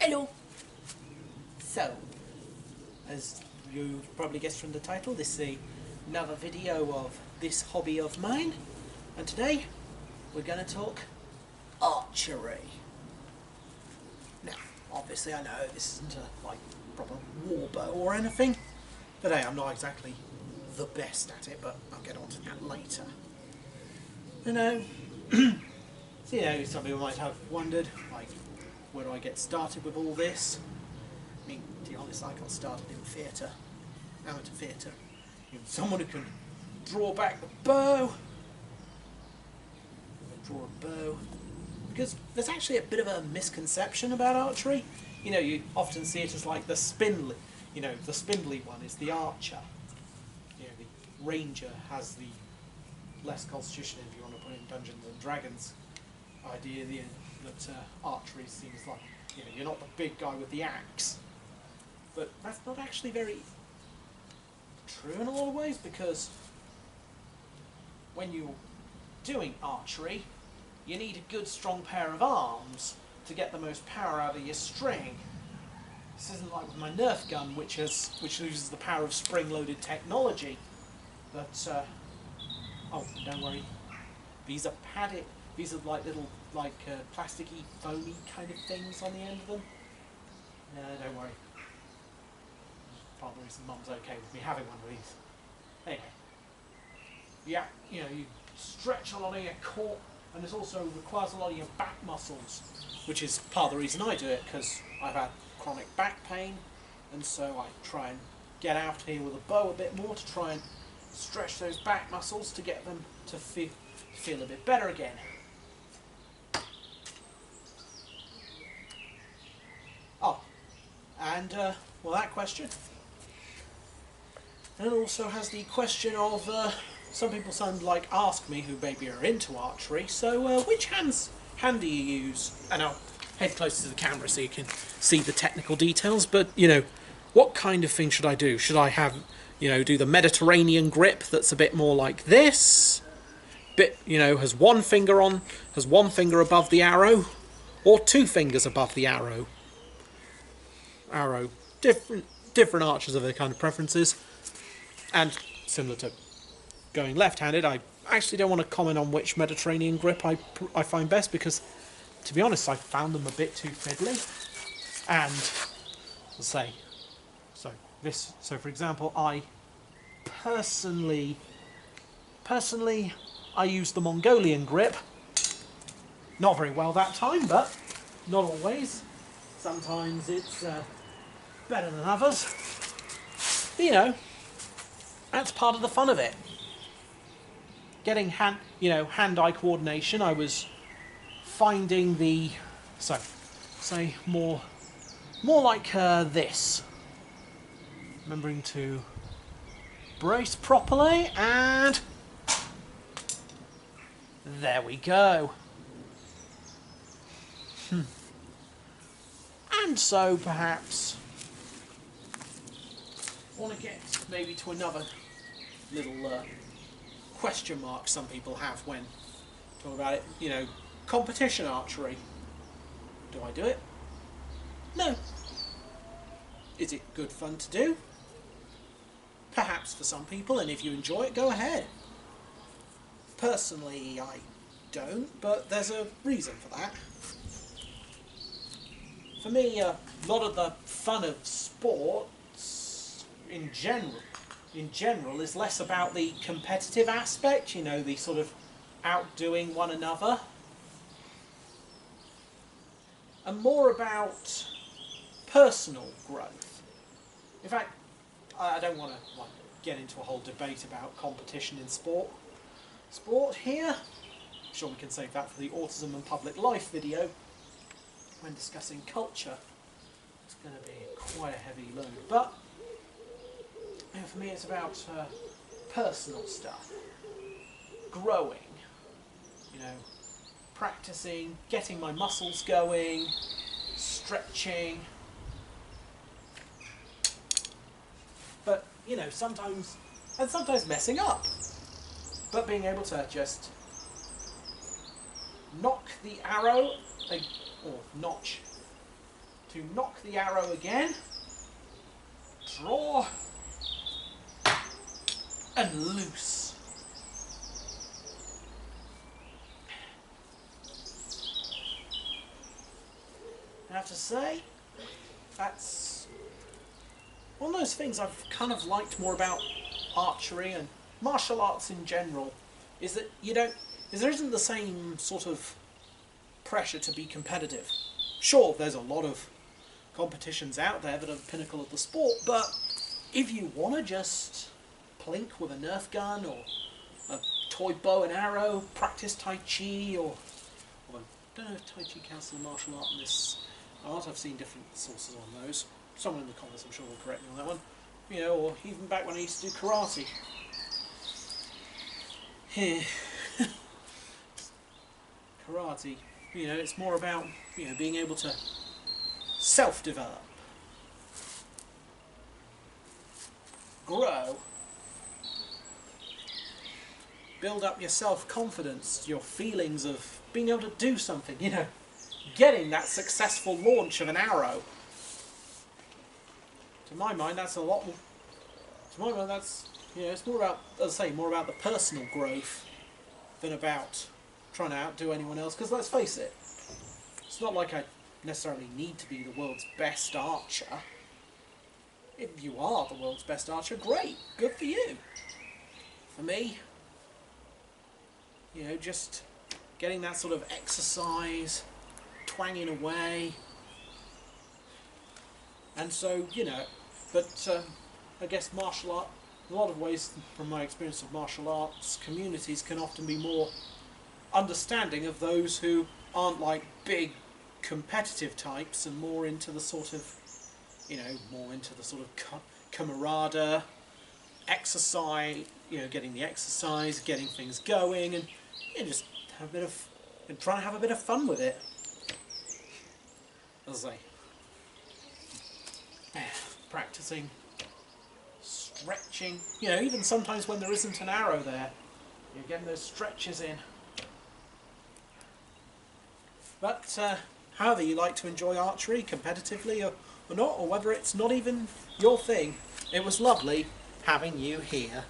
Hello! So, as you've probably guessed from the title, this is another video of this hobby of mine, and today we're going to talk archery. Now, obviously I know this isn't a proper war bow or anything, but hey, I'm not exactly the best at it, but I'll get on to that later. You know, so, some people might have wondered, where do I get started with all this? I mean, to be honest, I got started in theatre, amateur theatre. Someone who can draw back the bow, draw a bow, because there's actually a bit of a misconception about archery. You often see it as like the spindly, the spindly one is the archer. The ranger has the less constitution, if you want to put it in Dungeons and Dragons idea, that archery seems like, you're not the big guy with the axe. But that's not actually very true in a lot of ways, because when you're doing archery, you need a good strong pair of arms to get the most power out of your string. This isn't like with my Nerf gun, which uses the power of spring-loaded technology. But oh, don't worry, these are padded. These are like little, plasticky, foamy kind of things on the end of them. No, don't worry. Father's and Mum's okay with me having one of these. Anyway, yeah, you stretch a lot of your core, and it also requires a lot of your back muscles, which is part of the reason I do it, because I've had chronic back pain, and so I try and get out here with a bow a bit more to try and stretch those back muscles to get them to feel a bit better again. Oh, and well, that question. And it also has the question of, some people ask me who maybe are into archery, so which hand do you use? And I'll head closer to the camera so you can see the technical details, but, what kind of thing should I do? Should I have, do the Mediterranean grip that's a bit more like this? Has one finger above the arrow, or two fingers above the arrow? Different archers have their kind of preferences, and similar to going left-handed, I actually don't want to comment on which Mediterranean grip I find best, because to be honest, I found them a bit too fiddly. And so for example, I personally I use the Mongolian grip. Not very well that time, but not always. Sometimes it's better than others. But, that's part of the fun of it. Getting hand-eye coordination. I was finding the more like this. Remembering to brace properly, and there we go. And so perhaps I want to get maybe to another little question mark some people have when talking about it. Competition archery. Do I do it? No. Is it good fun to do? Perhaps for some people, and if you enjoy it, go ahead. Personally, I don't, but there's a reason for that. For me, a lot of the fun of sports in general is less about the competitive aspect, the sort of outdoing one another, and more about personal growth. In fact, I don't want to get into a whole debate about competition in sport here. I'm sure we can save that for the Autism and Public Life video when discussing culture. It's going to be quite a heavy load, but for me it's about personal stuff, growing, practicing, getting my muscles going, stretching, but sometimes messing up, but being able to just knock the arrow, or notch to knock the arrow again, draw, and loose. I have to say, that's one of those things I've kind of liked more about archery and martial arts in general, is that there isn't the same sort of pressure to be competitive. Sure, there's a lot of competitions out there that are the pinnacle of the sport, but if you want to just plink with a Nerf gun or a toy bow and arrow, practice Tai Chi, or I don't know if Tai Chi counts as a martial art in this art. I've seen different sources on those. Someone in the comments I'm sure will correct me on that one. You know, or even back when I used to do karate. Karate, you know, it's more about, you know, being able to self-develop, grow, build up your self-confidence, your feelings of being able to do something, you know, getting that successful launch of an arrow. To my mind, that's a lot more, to my mind, that's, you know, it's more about, as I say, more about the personal growth than about trying to outdo anyone else, because let's face it, it's not like I necessarily need to be the world's best archer. If you are the world's best archer, great, good for you. For me, you know, just getting that sort of exercise, twanging away, and so, you know, but I guess martial art, in a lot of ways, from my experience of martial arts, communities can often be more understanding of those who aren't like big competitive types and more into the sort of, you know, more into the sort of camaraderie, exercise, you know, getting the exercise, getting things going, and you know, just have a bit of, and try and have a bit of fun with it. As I say, practicing, stretching, you know, even sometimes when there isn't an arrow there, you're getting those stretches in. But however you like to enjoy archery, competitively or not, or whether it's not even your thing, it was lovely having you here.